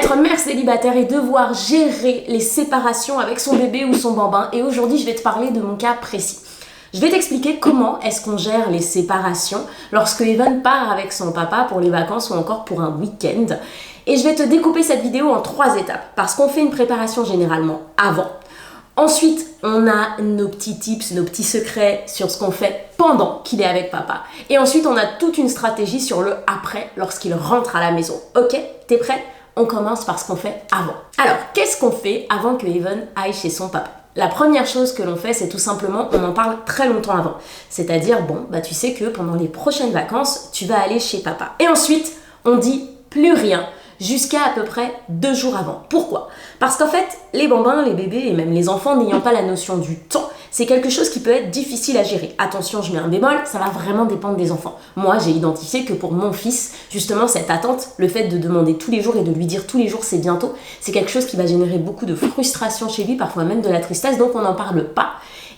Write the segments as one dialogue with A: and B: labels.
A: être mère célibataire et devoir gérer les séparations avec son bébé ou son bambin. Et aujourd'hui, je vais te parler de mon cas précis. Je vais t'expliquer comment est-ce qu'on gère les séparations lorsque Evan part avec son papa pour les vacances ou encore pour un week-end. Et je vais te découper cette vidéo en 3 étapes parce qu'on fait une préparation généralement avant. Ensuite, on a nos petits tips, nos petits secrets sur ce qu'on fait pendant qu'il est avec papa. Et ensuite, on a toute une stratégie sur le après lorsqu'il rentre à la maison. Ok, t'es prêt? On commence par ce qu'on fait avant. Alors, qu'est-ce qu'on fait avant que Evan aille chez son papa? La première chose que l'on fait, c'est tout simplement, on en parle très longtemps avant. C'est-à-dire, tu sais que pendant les prochaines vacances, tu vas aller chez papa. Et ensuite, on dit plus rien jusqu'à à peu près 2 jours avant. Pourquoi? Parce qu'en fait, les bambins, les bébés et même les enfants n'ayant pas la notion du temps, c'est quelque chose qui peut être difficile à gérer. Attention, je mets un bémol, ça va vraiment dépendre des enfants. Moi, j'ai identifié que pour mon fils, justement, cette attente, le fait de demander tous les jours et de lui dire tous les jours c'est bientôt, c'est quelque chose qui va générer beaucoup de frustration chez lui, parfois même de la tristesse, donc on n'en parle pas.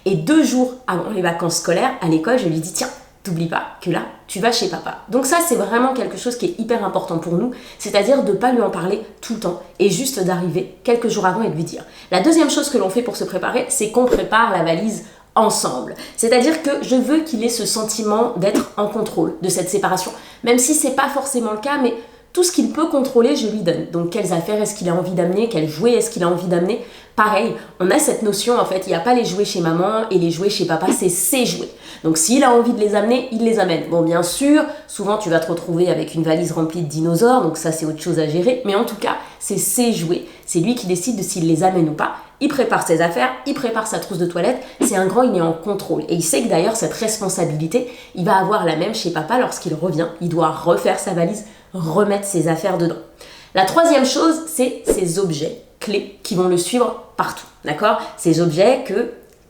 A: Et 2 jours avant les vacances scolaires, à l'école, je lui dis tiens, t'oublies pas que là, tu vas chez papa. Donc ça, c'est vraiment quelque chose qui est hyper important pour nous, c'est-à-dire de ne pas lui en parler tout le temps et juste d'arriver quelques jours avant et de lui dire. La deuxième chose que l'on fait pour se préparer, c'est qu'on prépare la valise ensemble. C'est-à-dire que je veux qu'il ait ce sentiment d'être en contrôle de cette séparation, même si c'est pas forcément le cas, mais tout ce qu'il peut contrôler, je lui donne. Donc, quelles affaires est-ce qu'il a envie d'amener? Quels jouets est-ce qu'il a envie d'amener? Pareil, on a cette notion, en fait, il n'y a pas les jouets chez maman et les jouets chez papa, c'est ses jouets. Donc, s'il a envie de les amener, il les amène. Bon, bien sûr, souvent, tu vas te retrouver avec une valise remplie de dinosaures, donc ça, c'est autre chose à gérer. Mais en tout cas, c'est ses jouets. C'est lui qui décide de s'il les amène ou pas. Il prépare ses affaires, il prépare sa trousse de toilette. C'est un grand, il est en contrôle. Et il sait que d'ailleurs, cette responsabilité, il va avoir la même chez papa lorsqu'il revient. Il doit refaire sa valise, remettre ses affaires dedans. La troisième chose, c'est ces objets clés qui vont le suivre partout, d'accord? Ces objets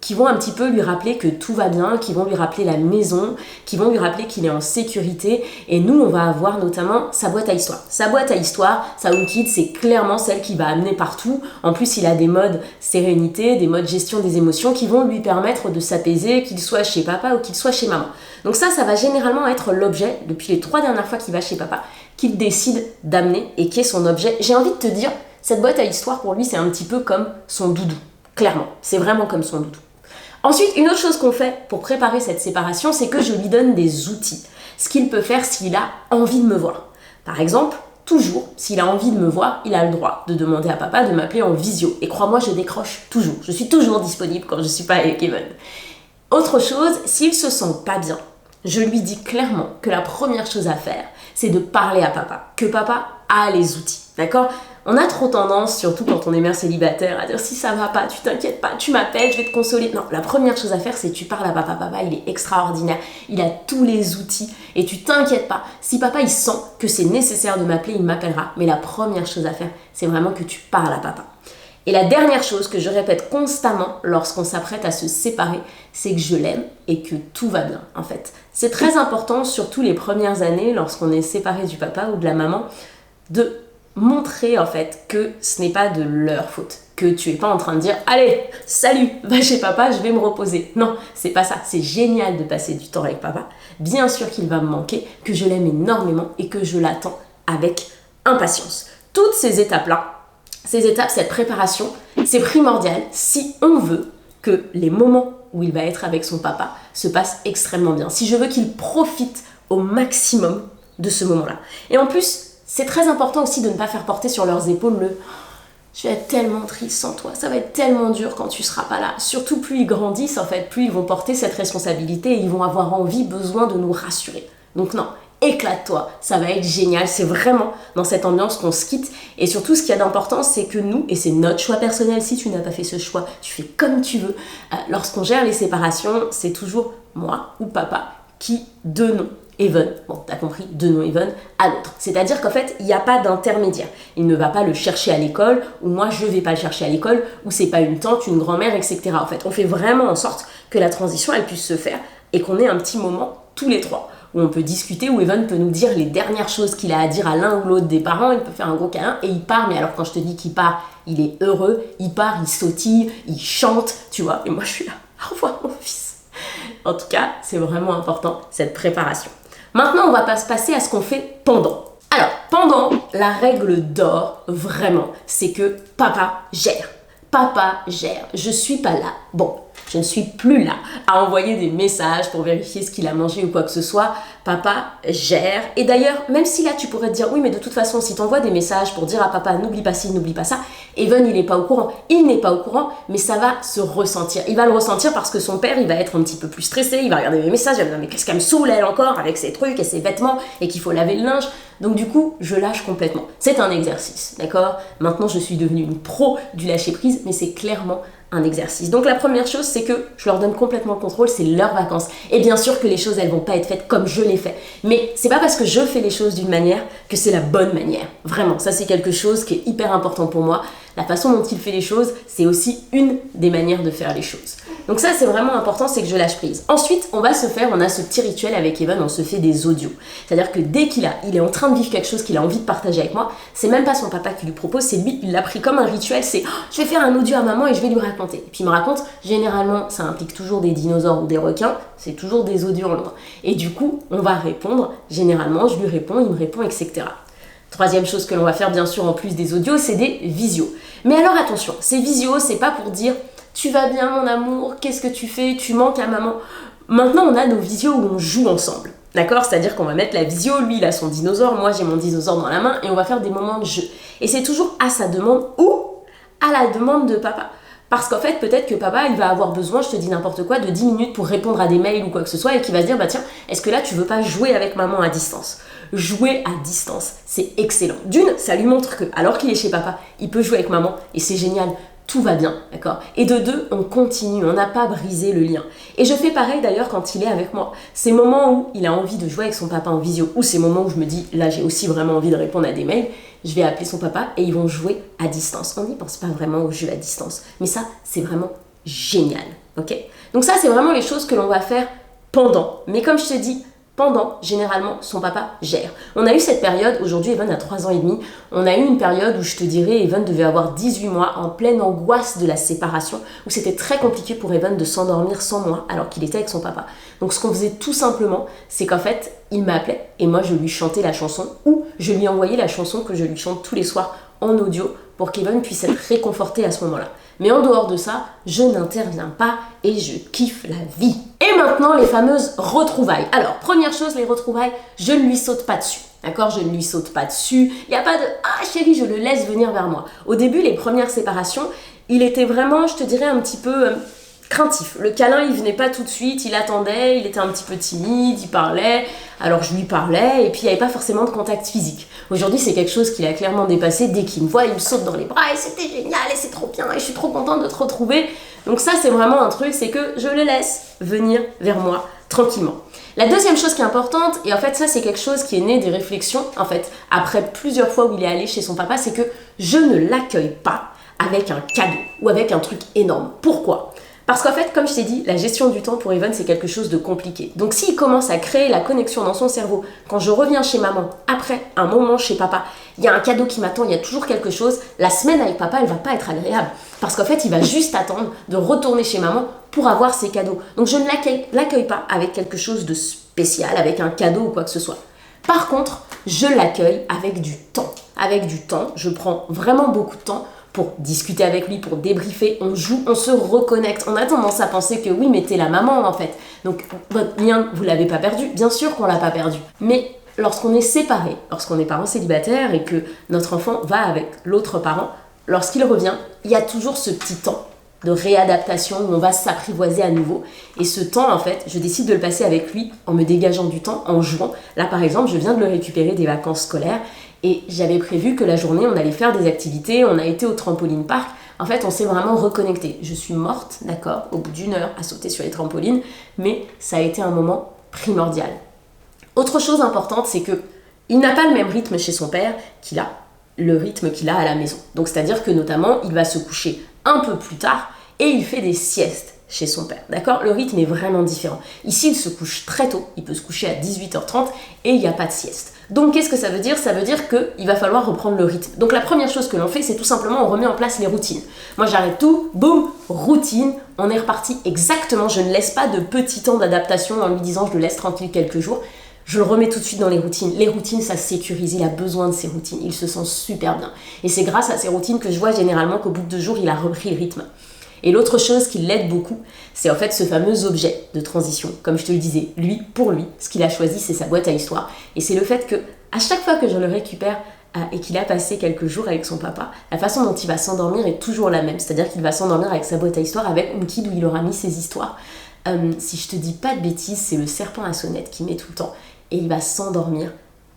A: qui vont un petit peu lui rappeler que tout va bien, qui vont lui rappeler la maison, qui vont lui rappeler qu'il est en sécurité. Et nous, on va avoir notamment sa boîte à histoire. Sa boîte à histoire, sa HomeKit, c'est clairement celle qu'il va amener partout. En plus, il a des modes sérénité, des modes gestion des émotions qui vont lui permettre de s'apaiser, qu'il soit chez papa ou qu'il soit chez maman. Donc ça va généralement être l'objet, depuis les 3 dernières fois qu'il va chez papa, qu'il décide d'amener et qui est son objet. J'ai envie de te dire, cette boîte à histoire, pour lui, c'est un petit peu comme son doudou. Clairement, c'est vraiment comme son doudou. Ensuite, une autre chose qu'on fait pour préparer cette séparation, c'est que je lui donne des outils. Ce qu'il peut faire s'il a envie de me voir. Par exemple, toujours, s'il a envie de me voir, il a le droit de demander à papa de m'appeler en visio. Et crois-moi, je décroche toujours. Je suis toujours disponible quand je ne suis pas avec Evan. Autre chose, s'il se sent pas bien, je lui dis clairement que la première chose à faire, c'est de parler à papa. Que papa a les outils, d'accord? On a trop tendance, surtout quand on est mère célibataire, à dire si ça va pas, tu t'inquiètes pas, tu m'appelles, je vais te consoler. Non, la première chose à faire, c'est que tu parles à papa. Papa, il est extraordinaire, il a tous les outils et tu t'inquiètes pas. Si papa, il sent que c'est nécessaire de m'appeler, il m'appellera. Mais la première chose à faire, c'est vraiment que tu parles à papa. Et la dernière chose que je répète constamment lorsqu'on s'apprête à se séparer, c'est que je l'aime et que tout va bien, en fait. C'est très important, surtout les premières années, lorsqu'on est séparé du papa ou de la maman, de montrer en fait que ce n'est pas de leur faute, que tu es pas en train de dire allez, salut, va chez papa, je vais me reposer. Non, c'est pas ça. C'est génial de passer du temps avec papa. Bien sûr qu'il va me manquer, que je l'aime énormément et que je l'attends avec impatience. Toutes ces étapes-là, cette préparation, c'est primordial si on veut que les moments où il va être avec son papa se passent extrêmement bien. Si je veux qu'il profite au maximum de ce moment-là. Et en plus, c'est très important aussi de ne pas faire porter sur leurs épaules le « je vais être tellement triste sans toi, ça va être tellement dur quand tu seras pas là ». Surtout plus ils grandissent, en fait, plus ils vont porter cette responsabilité et ils vont avoir besoin de nous rassurer. Donc non, éclate-toi, ça va être génial, c'est vraiment dans cette ambiance qu'on se quitte. Et surtout, ce qu'il y a d'important, c'est que nous, et c'est notre choix personnel, si tu n'as pas fait ce choix, tu fais comme tu veux. Lorsqu'on gère les séparations, c'est toujours moi ou papa qui donnons Evan, bon t'as compris, donnons Evan à l'autre. C'est-à-dire qu'en fait, il n'y a pas d'intermédiaire. Il ne va pas le chercher à l'école, ou moi je ne vais pas le chercher à l'école, ou c'est pas une tante, une grand-mère, etc. En fait, on fait vraiment en sorte que la transition, elle puisse se faire et qu'on ait un petit moment tous les 3 où on peut discuter, où Evan peut nous dire les dernières choses qu'il a à dire à l'un ou l'autre des parents, il peut faire un gros câlin et il part. Mais alors quand je te dis qu'il part, il est heureux, il part, il sautille, il chante, tu vois, et moi je suis là, au revoir mon fils. En tout cas, c'est vraiment important cette préparation. Maintenant, on va pas se passer à ce qu'on fait pendant. Alors, pendant, la règle d'or, vraiment, c'est que papa gère. Papa gère. Je suis pas là. Bon, je ne suis plus là à envoyer des messages pour vérifier ce qu'il a mangé ou quoi que ce soit. Papa gère. Et d'ailleurs, même si là tu pourrais te dire, oui, mais de toute façon, si tu envoies des messages pour dire à papa, n'oublie pas ci, n'oublie pas ça, Evan, il n'est pas au courant. Il n'est pas au courant, mais ça va se ressentir. Il va le ressentir parce que son père, il va être un petit peu plus stressé, il va regarder mes messages, il va me dire, mais qu'est-ce qu'elle me saoule, elle, encore, avec ses trucs et ses vêtements, et qu'il faut laver le linge. Donc du coup, je lâche complètement. C'est un exercice, d'accord? Maintenant, je suis devenue une pro du lâcher-prise, mais c'est clairement un exercice. Donc la première chose, c'est que je leur donne complètement le contrôle, c'est leurs vacances. Et bien sûr que les choses, elles vont pas être faites comme je les fais. Mais c'est pas parce que je fais les choses d'une manière que c'est la bonne manière. Vraiment, ça c'est quelque chose qui est hyper important pour moi. La façon dont il fait les choses, c'est aussi une des manières de faire les choses. Donc ça, c'est vraiment important, c'est que je lâche prise. Ensuite, on a ce petit rituel avec Evan, on se fait des audios. C'est-à-dire que dès qu'il est en train de vivre quelque chose qu'il a envie de partager avec moi, c'est même pas son papa qui lui propose, c'est lui, il l'a pris comme un rituel, c'est je vais faire un audio à maman et je vais lui raconter. Et puis il me raconte, généralement, ça implique toujours des dinosaures ou des requins, c'est toujours des audios en loin. Et du coup, on va répondre, généralement, je lui réponds, il me répond, etc. Troisième chose que l'on va faire, bien sûr, en plus des audios, c'est des visios. Mais alors attention, ces visios, c'est pas pour dire tu vas bien mon amour, qu'est-ce que tu fais, tu manques à maman. Maintenant, on a nos visios où on joue ensemble. D'accord? C'est-à-dire qu'on va mettre la visio, lui il a son dinosaure, moi j'ai mon dinosaure dans la main et on va faire des moments de jeu. Et c'est toujours à sa demande ou à la demande de papa. Parce qu'en fait, peut-être que papa, il va avoir besoin, je te dis n'importe quoi, de 10 minutes pour répondre à des mails ou quoi que ce soit et qu'il va se dire, bah tiens, est-ce que là, tu veux pas jouer avec maman à distance? Jouer à distance, c'est excellent. D'une, ça lui montre que, alors qu'il est chez papa, il peut jouer avec maman et c'est génial. Tout va bien, d'accord? Et de deux, on continue, on n'a pas brisé le lien. Et je fais pareil d'ailleurs quand il est avec moi. Ces moments où il a envie de jouer avec son papa en visio, ou ces moments où je me dis, là j'ai aussi vraiment envie de répondre à des mails, je vais appeler son papa et ils vont jouer à distance. On n'y pense pas vraiment au jeu à distance, mais ça, c'est vraiment génial, ok? Donc ça, c'est vraiment les choses que l'on va faire pendant. Mais comme je te dis, pendant, généralement, son papa gère. On a eu cette période, aujourd'hui Evan a 3 ans et demi, on a eu une période où je te dirais, Evan devait avoir 18 mois, en pleine angoisse de la séparation, où c'était très compliqué pour Evan de s'endormir sans moi, alors qu'il était avec son papa. Donc ce qu'on faisait tout simplement, c'est qu'en fait, il m'appelait, et moi je lui chantais la chanson, ou je lui envoyais la chanson que je lui chante tous les soirs en audio, pour qu'Evan puisse être réconforté à ce moment-là. Mais en dehors de ça, je n'interviens pas et je kiffe la vie. Et maintenant, les fameuses retrouvailles. Alors, première chose, les retrouvailles, je ne lui saute pas dessus. D'accord? Je ne lui saute pas dessus. Il n'y a pas de « Ah chérie, je le laisse venir vers moi ». Au début, les premières séparations, il était vraiment, je te dirais, un petit peu craintif. Le câlin, il venait pas tout de suite, il attendait, il était un petit peu timide, il parlait, alors je lui parlais, et puis il n'y avait pas forcément de contact physique. Aujourd'hui, c'est quelque chose qu'il a clairement dépassé. Dès qu'il me voit, il me saute dans les bras, et c'était génial, et c'est trop bien, et je suis trop contente de te retrouver. Donc ça, c'est vraiment un truc, c'est que je le laisse venir vers moi tranquillement. La deuxième chose qui est importante, et en fait ça c'est quelque chose qui est né des réflexions, en fait, après plusieurs fois où il est allé chez son papa, c'est que je ne l'accueille pas avec un cadeau ou avec un truc énorme. Pourquoi ? Parce qu'en fait, comme je t'ai dit, la gestion du temps pour Evan, c'est quelque chose de compliqué. Donc s'il commence à créer la connexion dans son cerveau, quand je reviens chez maman, après un moment chez papa, il y a un cadeau qui m'attend, il y a toujours quelque chose, la semaine avec papa, elle va pas être agréable. Parce qu'en fait, il va juste attendre de retourner chez maman pour avoir ses cadeaux. Donc je ne l'accueille pas avec quelque chose de spécial, avec un cadeau ou quoi que ce soit. Par contre, je l'accueille avec du temps. Avec du temps, je prends vraiment beaucoup de temps pour discuter avec lui, pour débriefer, on joue, on se reconnecte. On a tendance à penser que oui, mais t'es la maman en fait. Donc votre lien, vous l'avez pas perdu. Bien sûr qu'on l'a pas perdu. Mais lorsqu'on est séparé, lorsqu'on est parent célibataire et que notre enfant va avec l'autre parent, lorsqu'il revient, il y a toujours ce petit temps de réadaptation où on va s'apprivoiser à nouveau. Et ce temps, en fait, je décide de le passer avec lui en me dégageant du temps, en jouant. Là, par exemple, je viens de le récupérer des vacances scolaires et j'avais prévu que la journée, on allait faire des activités. On a été au trampoline park. En fait, on s'est vraiment reconnecté. Je suis morte, d'accord, au bout d'1 heure à sauter sur les trampolines, mais ça a été un moment primordial. Autre chose importante, c'est que il n'a pas le même rythme chez son père qu'il a le rythme qu'il a à la maison. Donc, c'est-à-dire que notamment, il va se coucher un peu plus tard et il fait des siestes chez son père, d'accord? Le rythme est vraiment différent. Ici, il se couche très tôt, il peut se coucher à 18h30 et il n'y a pas de sieste. Donc, qu'est-ce que ça veut dire? Ça veut dire qu'il va falloir reprendre le rythme. Donc, la première chose que l'on fait, c'est tout simplement, on remet en place les routines. Moi, j'arrête tout, boum, routine, on est reparti exactement. Je ne laisse pas de petit temps d'adaptation en lui disant je le laisse tranquille quelques jours. Je le remets tout de suite dans les routines. Les routines, ça sécurise, il a besoin de ses routines, il se sent super bien. Et c'est grâce à ces routines que je vois généralement qu'au bout de 2 jours, il a repris le rythme. Et l'autre chose qui l'aide beaucoup, c'est en fait ce fameux objet de transition. Comme je te le disais, lui, pour lui, ce qu'il a choisi, c'est sa boîte à histoire. Et c'est le fait que à chaque fois que je le récupère et qu'il a passé quelques jours avec son papa, la façon dont il va s'endormir est toujours la même. C'est-à-dire qu'il va s'endormir avec sa boîte à histoire, avec une kid où il aura mis ses histoires. Si je te dis pas de bêtises, c'est le serpent à sonnette qu'il met tout le temps. Et il va s'endormir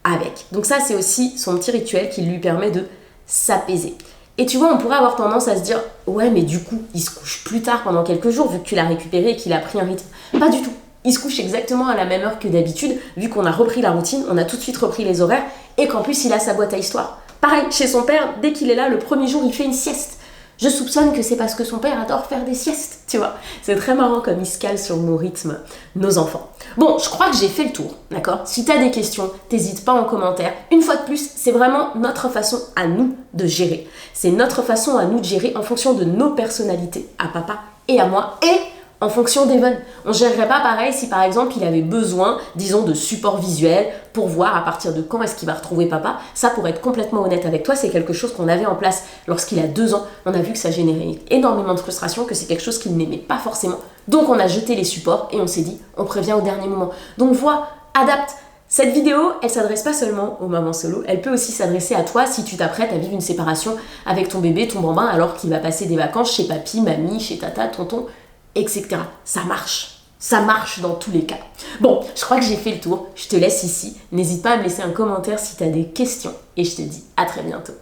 A: avec. Donc ça, c'est aussi son petit rituel qui lui permet de s'apaiser. Et tu vois, on pourrait avoir tendance à se dire « Ouais, mais du coup, il se couche plus tard pendant quelques jours vu que tu l'as récupéré et qu'il a pris un rythme. » Pas du tout. Il se couche exactement à la même heure que d'habitude, vu qu'on a repris la routine, on a tout de suite repris les horaires, et qu'en plus il a sa boîte à histoire. Pareil, chez son père, dès qu'il est là, le premier jour, il fait une sieste. Je soupçonne que c'est parce que son père adore faire des siestes, tu vois. C'est très marrant comme il se cale sur nos rythmes, nos enfants. Bon, je crois que j'ai fait le tour, d'accord? Si t'as des questions, t'hésites pas en commentaire. Une fois de plus, c'est vraiment notre façon à nous de gérer. C'est notre façon à nous de gérer en fonction de nos personnalités, à papa et à moi, et en fonction d'Evan. On ne gérerait pas pareil si par exemple il avait besoin, disons, de support visuel pour voir à partir de quand est-ce qu'il va retrouver papa. Ça, pour être complètement honnête avec toi, c'est quelque chose qu'on avait en place lorsqu'il a 2 ans. On a vu que ça générait énormément de frustration, que c'est quelque chose qu'il n'aimait pas forcément. Donc on a jeté les supports et on s'est dit, on prévient au dernier moment. Donc vois, adapte. Cette vidéo, elle s'adresse pas seulement aux mamans solo, elle peut aussi s'adresser à toi si tu t'apprêtes à vivre une séparation avec ton bébé, ton bambin, alors qu'il va passer des vacances chez papy, mamie, chez tata, tonton, etc. Ça marche. Ça marche dans tous les cas. Bon, je crois que j'ai fait le tour. Je te laisse ici. N'hésite pas à me laisser un commentaire si tu as des questions. Et je te dis à très bientôt.